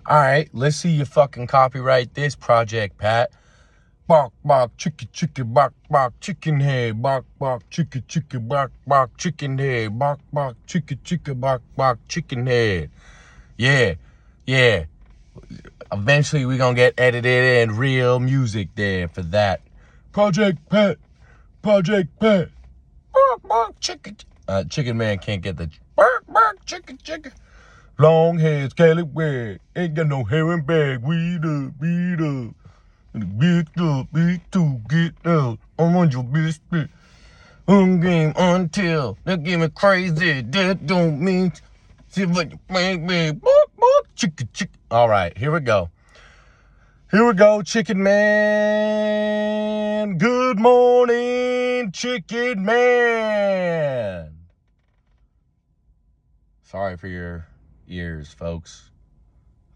All right, let's see you fucking copyright this project, Pat. Bark, bark, chicken, bark, bark, chicken head, bark, bark, chicken, bark, bark, chicken head, bark, bark, chicken, bark, bark, chicken head. Yeah, yeah. Eventually, we're gonna get edited and real music there for that. Project Pat. Bark, bark, chicken. Chicken Man can't get the bark, chicken. Long hair, scallywag, ain't got no hair and bag. Weed up. Beat to get out. I want your biscuit. Game until they give me crazy. That don't mean see what you make. Bark, chicken. All right, here we go. Chicken Man. Good morning, Chicken Man. Sorry for your ears, folks.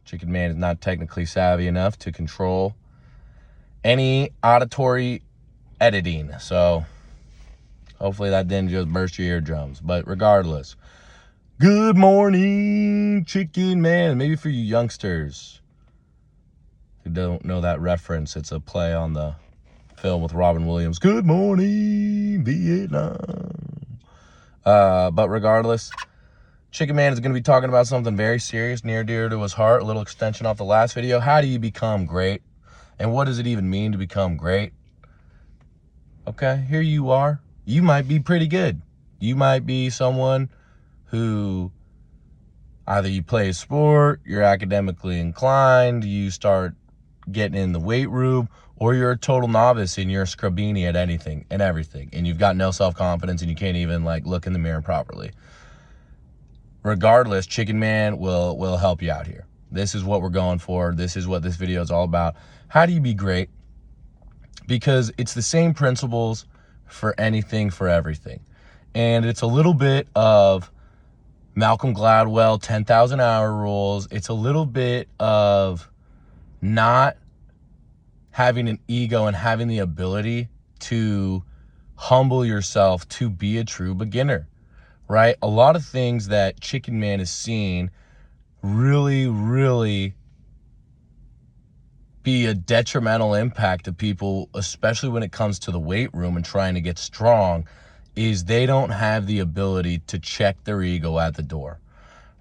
Chicken Man is not technically savvy enough to control any auditory editing. So hopefully that didn't just burst your eardrums. But regardless, good morning, Chicken Man. Maybe for you youngsters who don't know that reference, it's a play on the film with Robin Williams. Good morning, Vietnam. But regardless, Chicken Man is going to be talking about something very serious, near dear to his heart. A little extension off the last video. How do you become great? And what does it even mean to become great? Okay, here you are. You might be pretty good. You might be someone who either you play a sport, you're academically inclined, you start getting in the weight room, or you're a total novice and you're a scrubini at anything and everything, and you've got no self-confidence and you can't even look in the mirror properly. Regardless, Chicken Man will help you out here. This is what we're going for. This is what this video is all about. How do you be great? Because it's the same principles for anything, for everything. And it's a little bit of Malcolm Gladwell, 10,000 hour rules. It's a little bit of not having an ego and having the ability to humble yourself to be a true beginner, right? A lot of things that Chicken Man is seeing really be a detrimental impact to people, especially when it comes to the weight room and trying to get strong, is they don't have the ability to check their ego at the door,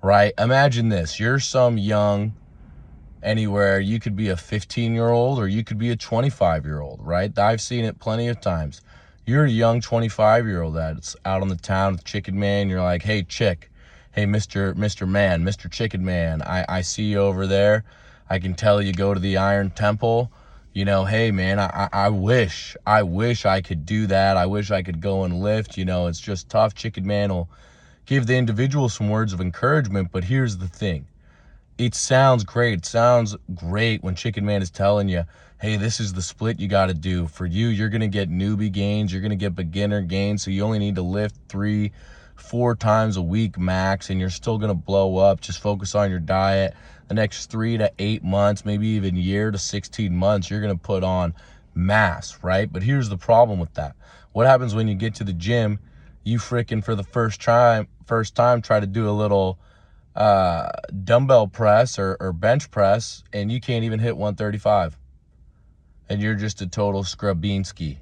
right? Imagine this. You're some young, anywhere, you could be a 15-year-old or you could be a 25-year-old, right? I've seen it plenty of times. You're a young 25-year-old that's out on the town with Chicken Man. You're like, hey, chick. Hey, Mr. Man, Mr. Chicken Man, I see you over there. I can tell you go to the Iron Temple. You know, hey, man, I wish I could do that. I wish I could go and lift. You know, it's just tough. Chicken Man will give the individual some words of encouragement. But here's the thing. It sounds great. It sounds great when Chicken Man is telling you, hey, this is the split you got to do. For you, you're going to get newbie gains. You're going to get beginner gains. So you only need to lift 3-4 times a week max, and you're still going to blow up. Just focus on your diet. The next 3 to 8 months, maybe even year to 16 months, you're going to put on mass, right? But here's the problem with that. What happens when you get to the gym, you freaking for the first time try to do a little dumbbell press or bench press, and you can't even hit 135. And you're just a total scrubinski,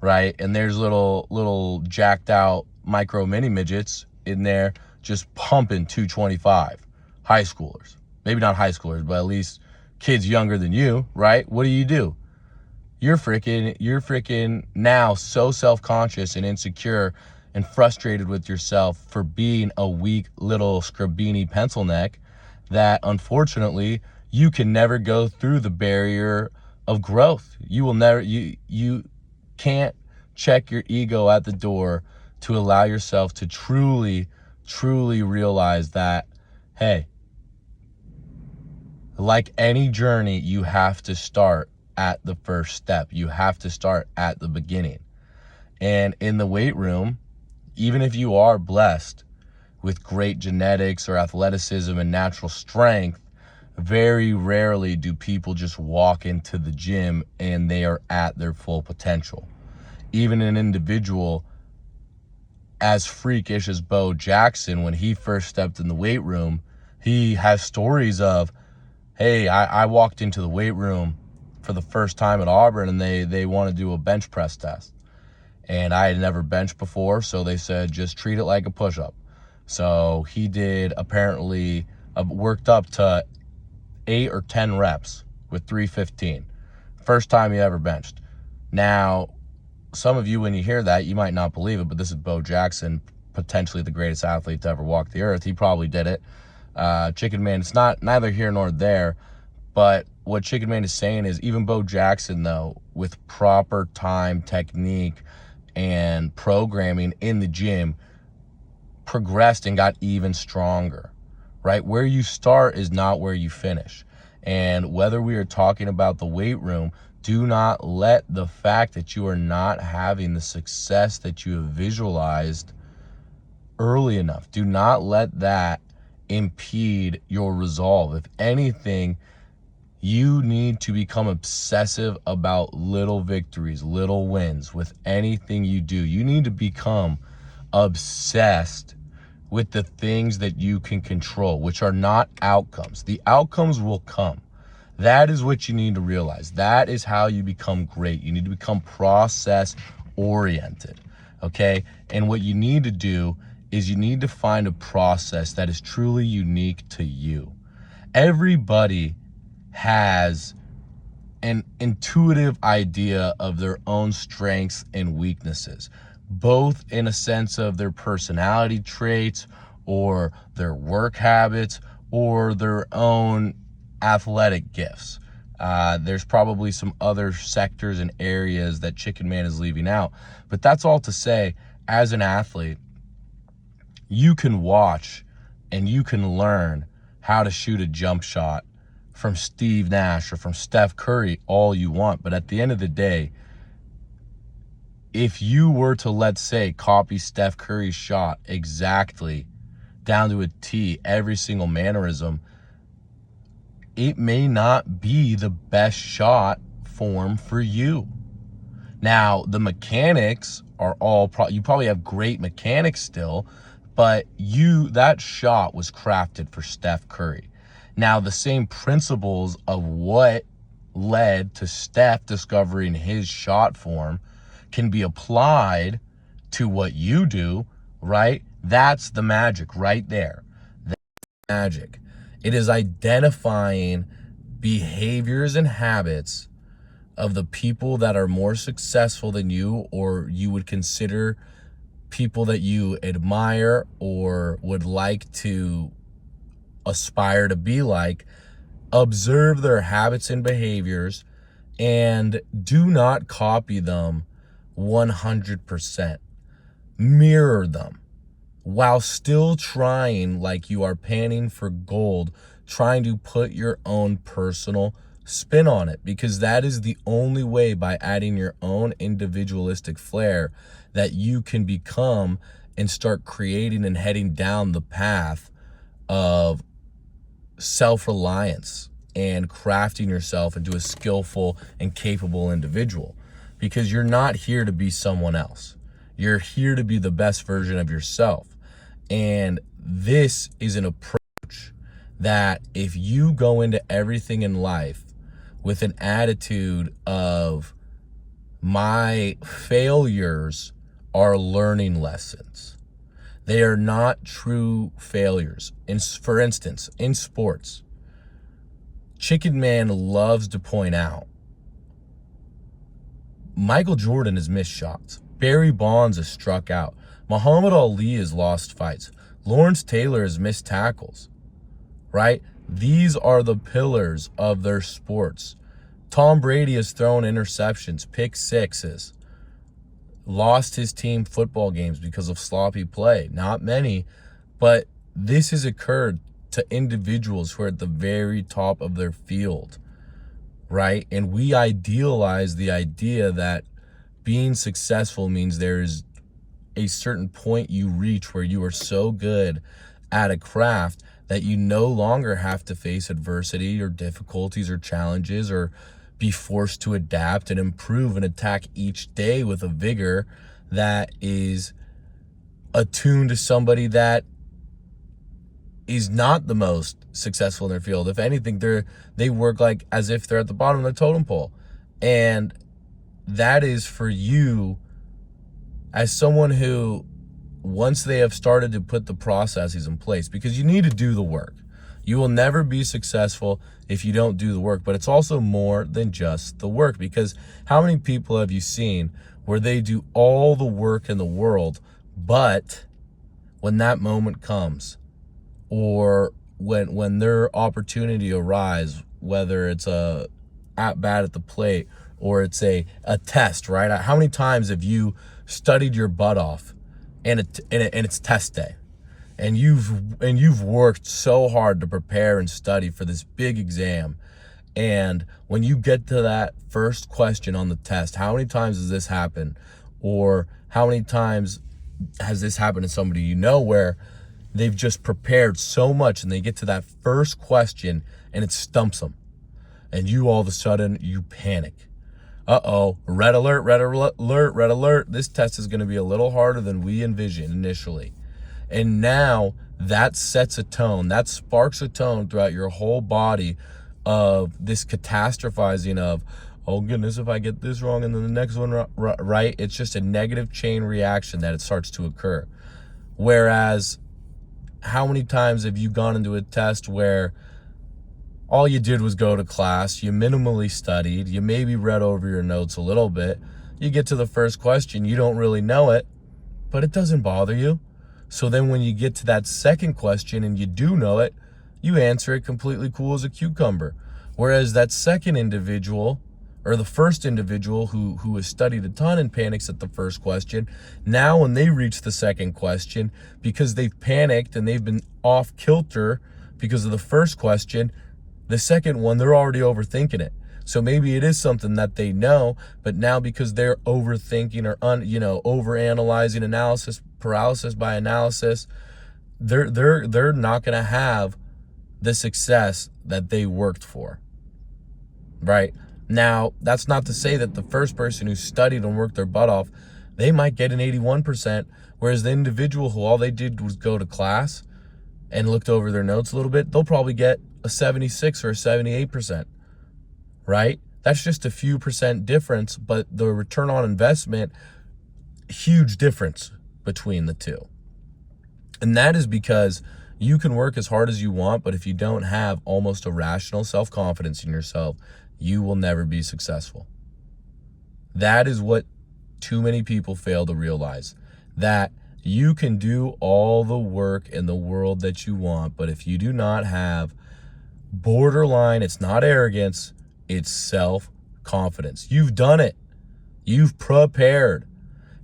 right? And there's little jacked out micro mini midgets in there just pumping 225. High schoolers. Maybe not high schoolers, but at least kids younger than you, right? What do? You're freaking now so self-conscious and insecure and frustrated with yourself for being a weak little scrubini pencil neck that unfortunately you can never go through the barrier of growth. You will never, you can't check your ego at the door to allow yourself to truly realize that, hey, like any journey, you have to start at the first step. You have to start at the beginning. And in the weight room, even if you are blessed with great genetics or athleticism and natural strength, very rarely do people just walk into the gym and they are at their full potential. Even an individual as freakish as Bo Jackson, when he first stepped in the weight room, he has stories of hey, I walked into the weight room for the first time at Auburn, and they want to do a bench press test. And I had never benched before, so they said, just treat it like a push-up. So he did, apparently, worked up to 8 or 10 reps with 315. First time he ever benched. Now, some of you, when you hear that, you might not believe it, but this is Bo Jackson, potentially the greatest athlete to ever walk the earth. He probably did it. Chicken Man, it's neither here nor there, but what Chicken Man is saying is even Bo Jackson, though, with proper time, technique, and programming in the gym, progressed and got even stronger, right? Where you start is not where you finish. And whether we are talking about the weight room, do not let the fact that you are not having the success that you have visualized early enough, do not let that impede your resolve. If anything, you need to become obsessive about little victories, little wins with anything you do. You need to become obsessed with the things that you can control, which are not outcomes. The outcomes will come. That is what you need to realize. That is how you become great. You need to become process oriented, okay? And what you need to do is you need to find a process that is truly unique to you. Everybody has an intuitive idea of their own strengths and weaknesses, both in a sense of their personality traits or their work habits or their own athletic gifts. There's probably some other sectors and areas that Chicken Man is leaving out, but that's all to say, as an athlete, you can watch and you can learn how to shoot a jump shot from Steve Nash or from Steph Curry all you want. But at the end of the day, if you were to, let's say, copy Steph Curry's shot exactly down to a T, every single mannerism, it may not be the best shot form for you. Now, the mechanics are all, you probably have great mechanics still, but that shot was crafted for Steph Curry. Now, the same principles of what led to Steph discovering his shot form can be applied to what you do, right? That's the magic right there. That's the magic. It is identifying behaviors and habits of the people that are more successful than you, or you would consider people that you admire or would like to aspire to be like. Observe their habits and behaviors and do not copy them 100%. Mirror them while still trying, like you are panning for gold, trying to put your own personal spin on it, because that is the only way, by adding your own individualistic flair, that you can become and start creating and heading down the path of self-reliance and crafting yourself into a skillful and capable individual. Because you're not here to be someone else. You're here to be the best version of yourself. And this is an approach that if you go into everything in life with an attitude of, my failures are learning lessons, they are not true failures. For instance, in sports, Chicken Man loves to point out, Michael Jordan has missed shots. Barry Bonds has struck out. Muhammad Ali has lost fights. Lawrence Taylor has missed tackles, right? These are the pillars of their sports. Tom Brady has thrown interceptions, pick sixes, lost his team football games because of sloppy play. Not many, but this has occurred to individuals who are at the very top of their field, right? And we idealize the idea that being successful means there is a certain point you reach where you are so good at a craft that you no longer have to face adversity or difficulties or challenges or be forced to adapt and improve and attack each day with a vigor that is attuned to somebody that is not the most successful in their field. If anything, they work like as if they're at the bottom of the totem pole. And that is for you as someone who, once they have started to put the processes in place, because you need to do the work. You will never be successful if you don't do the work, but it's also more than just the work, because how many people have you seen where they do all the work in the world, but when that moment comes, or when their opportunity arrives, whether it's a at bat at the plate or it's a test, right? How many times have you studied your butt off and it's test day, and you've worked so hard to prepare and study for this big exam, and when you get to that first question on the test, how many times does this happen? Or how many times has this happened to somebody you know where they've just prepared so much and they get to that first question and it stumps them, and you all of a sudden you panic. Uh-oh, red alert, red alert, red alert. This test is going to be a little harder than we envisioned initially. And now that sets a tone, that sparks a tone throughout your whole body of this catastrophizing of, oh goodness, if I get this wrong and then the next one right, it's just a negative chain reaction that it starts to occur. Whereas, how many times have you gone into a test where all you did was go to class, you minimally studied, you maybe read over your notes a little bit, you get to the first question, you don't really know it, but it doesn't bother you. So then when you get to that second question and you do know it, you answer it completely cool as a cucumber. Whereas that second individual, or the first individual who has studied a ton and panics at the first question, now when they reach the second question, because they've panicked and they've been off kilter because of the first question, the second one, they're already overthinking it. So maybe it is something that they know, but now because they're overthinking or overanalyzing, analysis paralysis by analysis, they're not going to have the success that they worked for. Right? Now, that's not to say that the first person who studied and worked their butt off, they might get an 81%, whereas the individual who all they did was go to class and looked over their notes a little bit, they'll probably get a 76 or a 78%, right? That's just a few percent difference, but the return on investment, huge difference between the two. And that is because you can work as hard as you want, but if you don't have almost irrational self-confidence in yourself, you will never be successful. That is what too many people fail to realize, that you can do all the work in the world that you want, but if you do not have borderline, it's not arrogance, it's self-confidence. You've done it. You've prepared.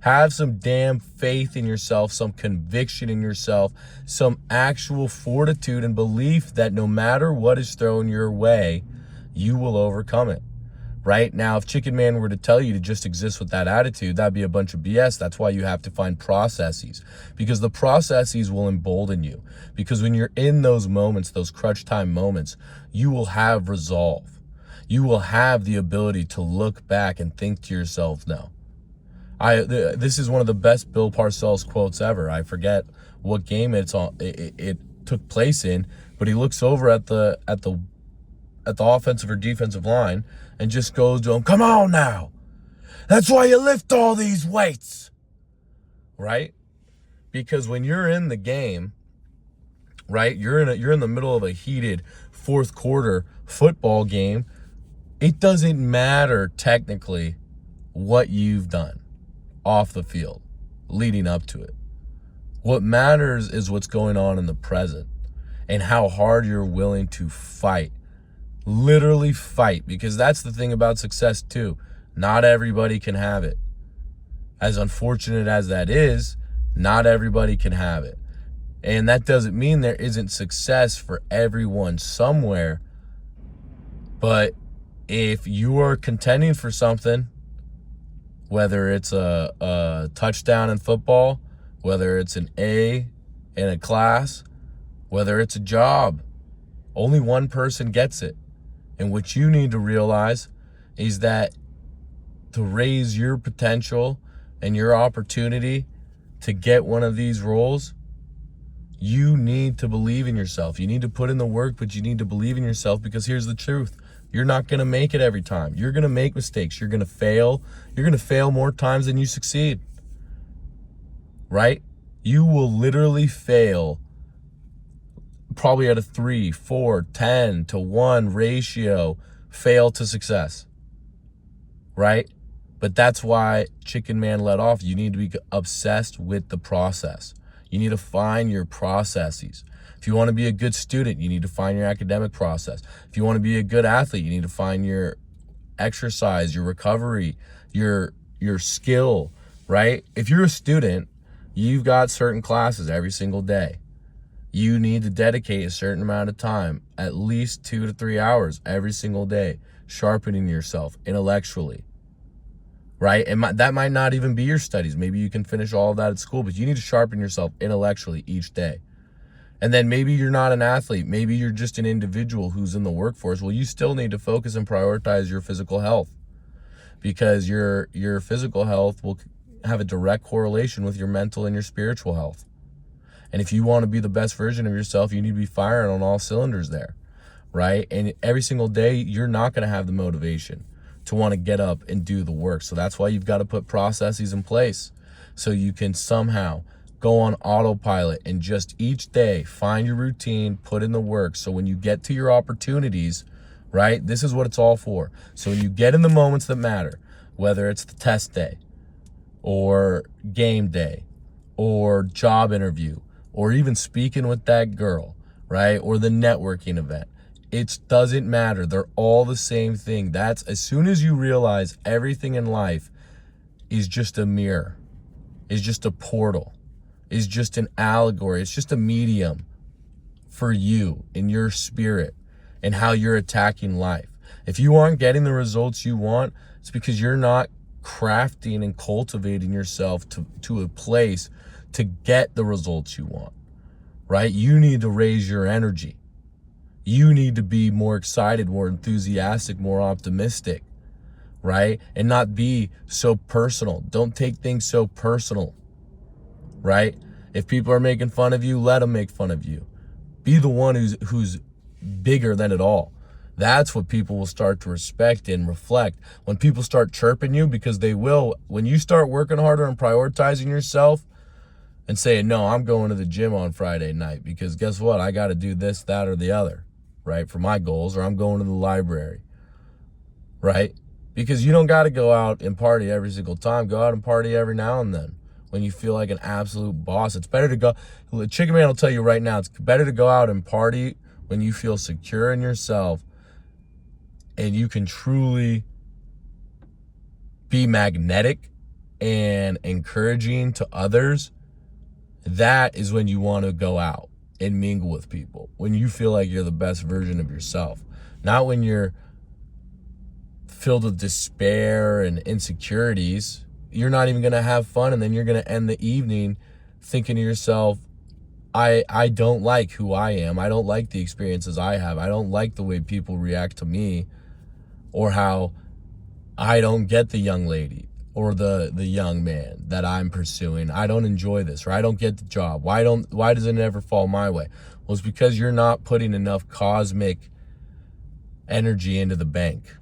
Have some damn faith in yourself, some conviction in yourself, some actual fortitude and belief that no matter what is thrown your way, you will overcome it. Right? Now, if Chicken Man were to tell you to just exist with that attitude, that'd be a bunch of BS. That's why you have to find processes, because the processes will embolden you. Because when you're in those moments, those crunch time moments, you will have resolve. You will have the ability to look back and think to yourself, no. This is one of the best Bill Parcells quotes ever. I forget what game it took place in, but he looks over at the offensive or defensive line and just goes to him, "Come on now. That's why you lift all these weights." Right? Because when you're in the game, right, you're in the middle of a heated fourth quarter football game, it doesn't matter technically what you've done off the field leading up to it. What matters is what's going on in the present and how hard you're willing to fight. Literally fight, because that's the thing about success too. Not everybody can have it. As unfortunate as that is, not everybody can have it. And that doesn't mean there isn't success for everyone somewhere. But if you are contending for something, whether it's a touchdown in football, whether it's an A in a class, whether it's a job, only one person gets it. And what you need to realize is that to raise your potential and your opportunity to get one of these roles, You need to believe in yourself. You need to put in the work, but you need to believe in yourself, because here's the truth. You're not going to make it every time. You're going to make mistakes. You're going to fail. You're going to fail more times than you succeed, right? You will literally fail probably at a 3, 4, 10 to 1 ratio, fail to success, right? But that's why Chicken Man let off. You need to be obsessed with the process. You need to find your processes. If you want to be a good student, you need to find your academic process. If you want to be a good athlete, you need to find your exercise, your recovery, your skill, right? If you're a student, you've got certain classes every single day. You need to dedicate a certain amount of time, at least 2 to 3 hours every single day, sharpening yourself intellectually, right? And that might not even be your studies. Maybe you can finish all of that at school, but you need to sharpen yourself intellectually each day. And then maybe you're not an athlete. Maybe you're just an individual who's in the workforce. Well, you still need to focus and prioritize your physical health, because your physical health will have a direct correlation with your mental and your spiritual health. And if you want to be the best version of yourself, you need to be firing on all cylinders there, right? And every single day, you're not going to have the motivation to want to get up and do the work. So that's why you've got to put processes in place so you can somehow go on autopilot and just each day find your routine, put in the work. So when you get to your opportunities, right, this is what it's all for. So when you get in the moments that matter, whether it's the test day or game day or job interview or even speaking with that girl, right, or the networking event, it doesn't matter. They're all the same thing. That's as soon as you realize everything in life is just a mirror, is just a portal, is just an allegory. It's just a medium for you in your spirit and how you're attacking life. If you aren't getting the results you want, it's because you're not crafting and cultivating yourself to a place to get the results you want, right? You need to raise your energy. You need to be more excited, more enthusiastic, more optimistic, right? And not be so personal. Don't take things so personal, right? If people are making fun of you, let them make fun of you. Be the one who's bigger than it all. That's what people will start to respect and reflect. When people start chirping you, because they will, when you start working harder and prioritizing yourself and saying, no, I'm going to the gym on Friday night because guess what? I got to do this, that, or the other, right, for my goals, or I'm going to the library, right? Because you don't got to go out and party every single time. Go out and party every now and then when you feel like an absolute boss. It's better to go, Chicken Man will tell you right now, it's better to go out and party when you feel secure in yourself and you can truly be magnetic and encouraging to others. That is when you want to go out and mingle with people, when you feel like you're the best version of yourself, not when you're filled with despair and insecurities. You're not even going to have fun, and then you're going to end the evening thinking to yourself, I don't like who I am. I don't like the experiences I have. I don't like the way people react to me, or how I don't get the young lady or the young man that I'm pursuing. I don't enjoy this, or I don't get the job. Why does it never fall my way? Well, it's because you're not putting enough cosmic energy into the bank.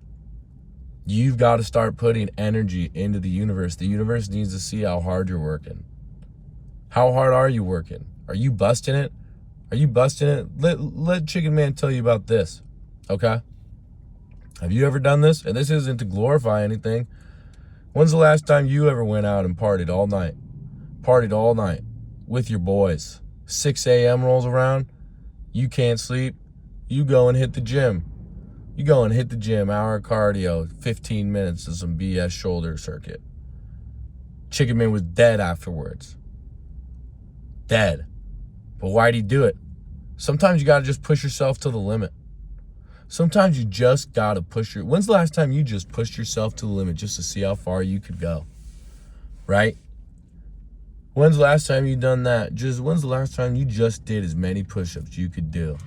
You've got to start putting energy into the universe. The universe needs to see how hard you're working. How hard are you working? Are you busting it? Are you busting it? Let Chicken Man tell you about this, okay? Have you ever done this? And this isn't to glorify anything. When's the last time you ever went out and partied all night? Partied all night with your boys. 6 a.m. rolls around. You can't sleep. You go and hit the gym. You go and hit the gym, hour of cardio, 15 minutes of some BS shoulder circuit. Chicken Man was dead afterwards. Dead. But why'd he do it? Sometimes you got to just push yourself to the limit. Sometimes you just got to when's the last time you just pushed yourself to the limit just to see how far you could go? Right? When's the last time you done that? When's the last time you just did as many push-ups you could do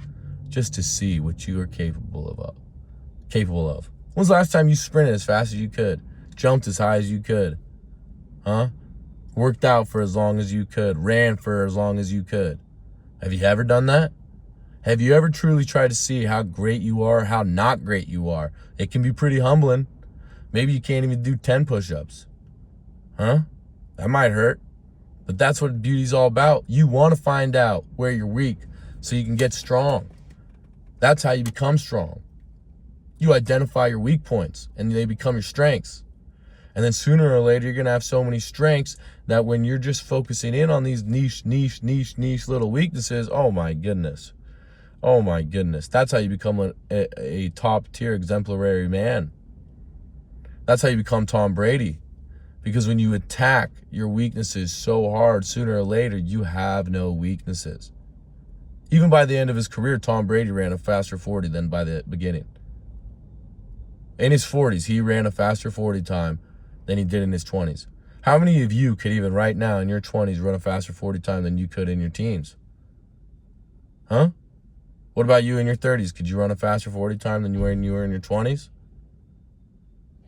just to see what you are capable of? When's the last time you sprinted as fast as you could? Jumped as high as you could? Huh? Worked out for as long as you could? Ran for as long as you could? Have you ever done that? Have you ever truly tried to see how great you are, how not great you are? It can be pretty humbling. Maybe you can't even do 10 push-ups. Huh? That might hurt. But that's what beauty's all about. You want to find out where you're weak so you can get strong. That's how you become strong. You identify your weak points and they become your strengths. And then sooner or later, you're going to have so many strengths that when you're just focusing in on these niche little weaknesses, oh my goodness. Oh my goodness. That's how you become a top tier exemplary man. That's how you become Tom Brady. Because when you attack your weaknesses so hard, sooner or later, you have no weaknesses. Even by the end of his career, Tom Brady ran a faster 40 than by the beginning. In his 40s, he ran a faster 40 time than he did in his 20s. How many of you could even right now in your 20s run a faster 40 time than you could in your teens? Huh? What about you in your 30s? Could you run a faster 40 time than you were in your 20s?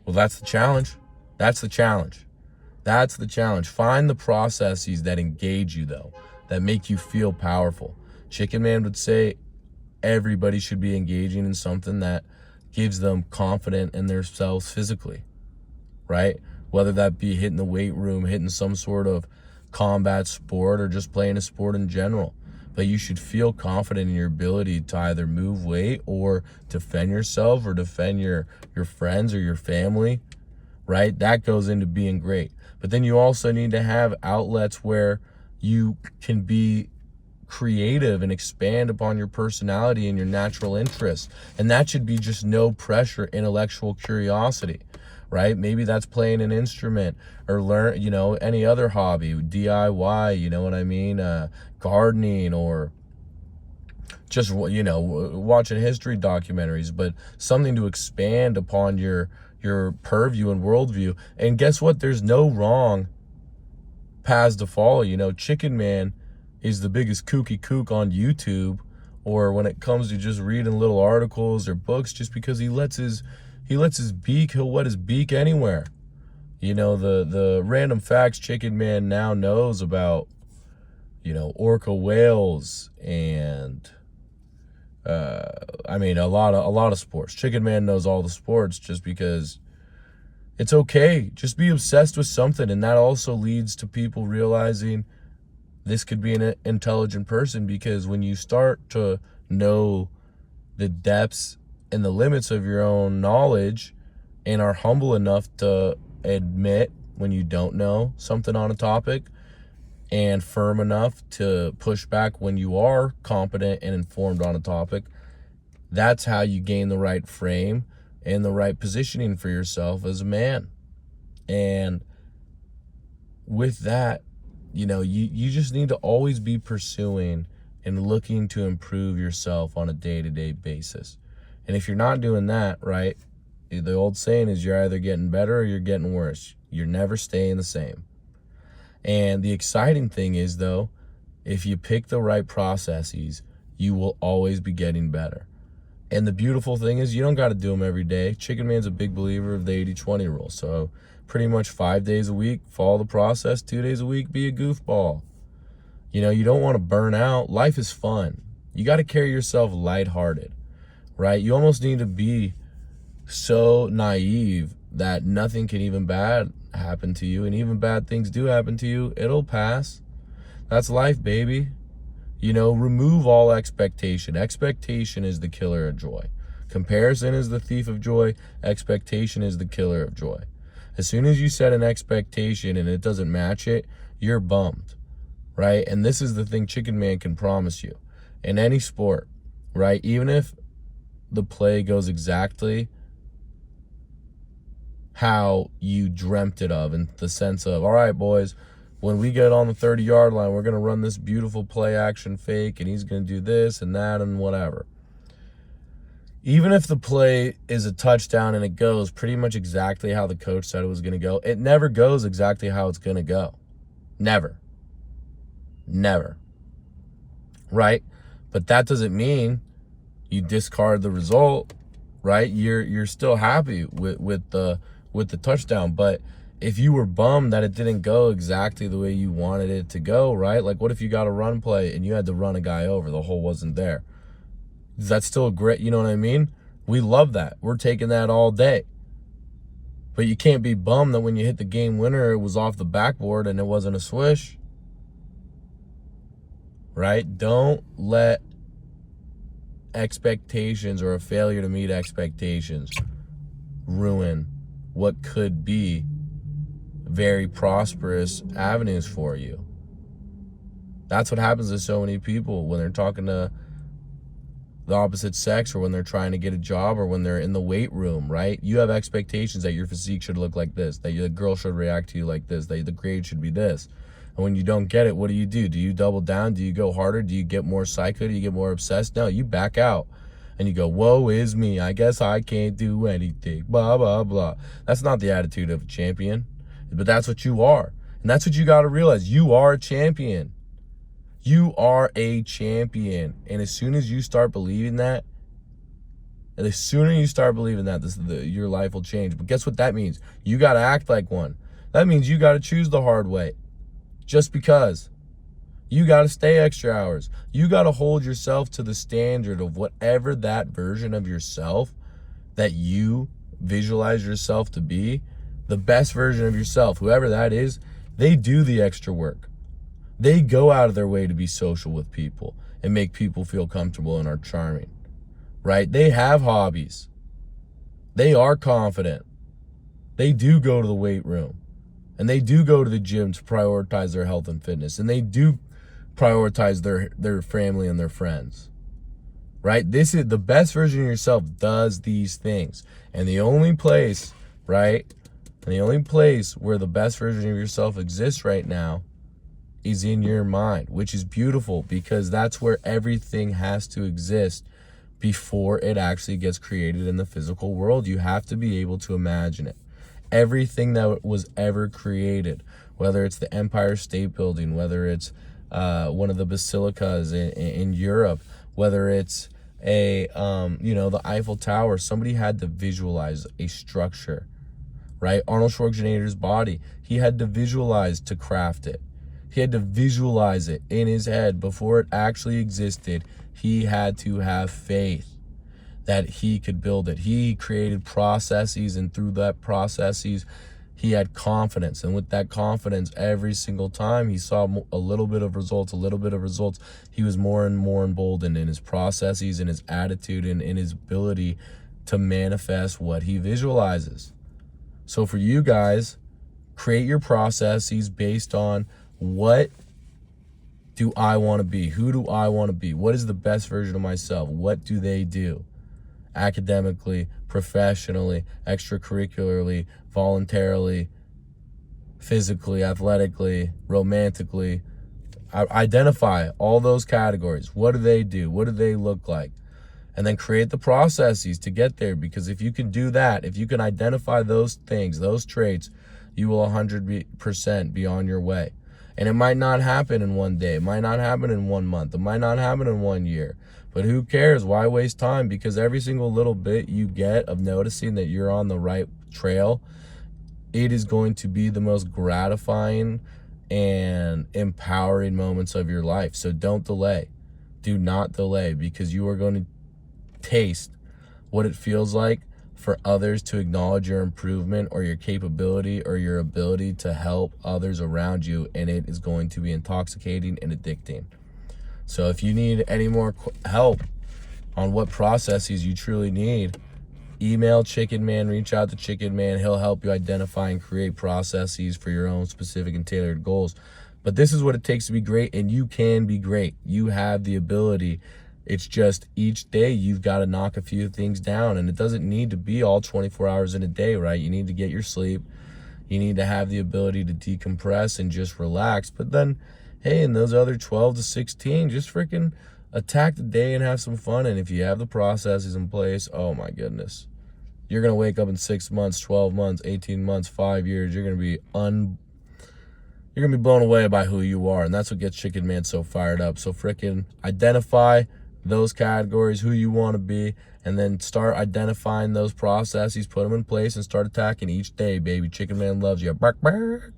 Well, that's the challenge. That's the challenge. That's the challenge. Find the processes that engage you, though, that make you feel powerful. Chicken Man would say everybody should be engaging in something that gives them confidence in themselves physically, right? Whether that be hitting the weight room, hitting some sort of combat sport, or just playing a sport in general. But you should feel confident in your ability to either move weight or defend yourself or defend your friends or your family, right? That goes into being great. But then you also need to have outlets where you can be creative and expand upon your personality and your natural interests. And that should be just no pressure, intellectual curiosity, right? Maybe that's playing an instrument or learn, any other hobby, DIY, you know what I mean? Gardening, or just, watching history documentaries, but something to expand upon your purview and worldview. And guess what? There's no wrong paths to follow. Chicken Man is the biggest kooky kook on YouTube, or when it comes to just reading little articles or books, just because he lets his beak, he'll wet his beak anywhere. The random facts Chicken Man now knows about, orca whales and a lot of sports. Chicken Man knows all the sports just because it's okay. Just be obsessed with something, and that also leads to people realizing this could be an intelligent person, because when you start to know the depths and the limits of your own knowledge and are humble enough to admit when you don't know something on a topic, and firm enough to push back when you are competent and informed on a topic, that's how you gain the right frame and the right positioning for yourself as a man. And with that, you just need to always be pursuing and looking to improve yourself on a day-to-day basis. And if you're not doing that, right, the old saying is you're either getting better or you're getting worse. You're never staying the same. And the exciting thing is, though, if you pick the right processes, you will always be getting better. And the beautiful thing is you don't got to do them every day. Chicken Man's a big believer of the 80-20 rule. So pretty much 5 days a week, follow the process. 2 days a week, be a goofball. You don't want to burn out. Life is fun. You got to carry yourself lighthearted, right? You almost need to be so naive that nothing can even bad happen to you. And even bad things do happen to you, it'll pass. That's life, baby. Remove all expectation. Expectation is the killer of joy. Comparison is the thief of joy. Expectation is the killer of joy. As soon as you set an expectation and it doesn't match it, you're bummed, right? And this is the thing Chicken Man can promise you. In any sport, right? Even if the play goes exactly how you dreamt it of, in the sense of, all right, boys, when we get on the 30-yard line, we're going to run this beautiful play action fake, and he's going to do this and that and whatever. Even if the play is a touchdown and it goes pretty much exactly how the coach said it was going to go, it never goes exactly how it's going to go. Never. Right? But that doesn't mean you discard the result, right? You're still happy with the touchdown, but if you were bummed that it didn't go exactly the way you wanted it to go, right? Like, what if you got a run play and you had to run a guy over, the hole wasn't there? Is that still great? You know what I mean? We love that. We're taking that all day. But you can't be bummed that when you hit the game winner, it was off the backboard and it wasn't a swish. Right? Don't let expectations or a failure to meet expectations ruin what could be very prosperous avenues for you. That's what happens to so many people when they're talking to the opposite sex, or when they're trying to get a job, or when they're in the weight room, right? You have expectations that your physique should look like this, that the girl should react to you like this, that the grade should be this. And when you don't get it, what do? Do you double down? Do you go harder? Do you get more psycho? Do you get more obsessed? No, you back out. And you go, woe is me. I guess I can't do anything. Blah, blah, blah. That's not the attitude of a champion. But that's what you are. And that's what you got to realize. You are a champion. You are a champion. And as soon as you start believing that, and the sooner you start believing that, your life will change. But guess what that means? You got to act like one. That means you got to choose the hard way. Just because. You got to stay extra hours. You got to hold yourself to the standard of whatever that version of yourself that you visualize yourself to be, the best version of yourself, whoever that is. They do the extra work. They go out of their way to be social with people and make people feel comfortable and are charming, right? They have hobbies. They are confident. They do go to the weight room, and they do go to the gym to prioritize their health and fitness, and they do prioritize their family and their friends, right? This is the best version of yourself does these things. And the only place, right? And the only place where the best version of yourself exists right now is in your mind, which is beautiful, because that's where everything has to exist before it actually gets created in the physical world. You have to be able to imagine it. Everything that was ever created, whether it's the Empire State Building, whether it's one of the basilicas in Europe, whether it's the Eiffel Tower, somebody had to visualize a structure, right? Arnold Schwarzenegger's body, he had to visualize to craft it. He had to visualize it in his head before it actually existed. He had to have faith that he could build it. He created processes, and through that processes, he had confidence. And with that confidence, every single time he saw a little bit of results, he was more and more emboldened in his processes, in his attitude, and in his ability to manifest what he visualizes. So for you guys, create your processes based on, what do I want to be? Who do I want to be? What is the best version of myself? What do they do? Academically, professionally, extracurricularly, voluntarily, physically, athletically, romantically. Identify all those categories. What do they do? What do they look like? And then create the processes to get there. Because if you can do that, if you can identify those things, those traits, you will 100% be on your way. And it might not happen in one day. It might not happen in 1 month. It might not happen in 1 year. But who cares? Why waste time? Because every single little bit you get of noticing that you're on the right trail, it is going to be the most gratifying and empowering moments of your life. So don't delay. Do not delay, because you are going to taste what it feels like for others to acknowledge your improvement or your capability or your ability to help others around you, and it is going to be intoxicating and addicting. So if you need any more help on what processes you truly need, email Chicken Man, reach out to Chicken Man. He'll help you identify and create processes for your own specific and tailored goals. But this is what it takes to be great, and you can be great. You have the ability. It's just each day you've got to knock a few things down, and it doesn't need to be all 24 hours in a day, right? You need to get your sleep. You need to have the ability to decompress and just relax. But then, hey, in those other 12 to 16, just freaking attack the day and have some fun. And if you have the processes in place, oh my goodness, you're going to wake up in 6 months, 12 months, 18 months, 5 years. You're going to be blown away by who you are. And that's what gets Chicken Man so fired up. So freaking identify, those categories, who you want to be, and then start identifying those processes, put them in place, and start attacking each day, baby. Chicken Man loves you. Bark, bark.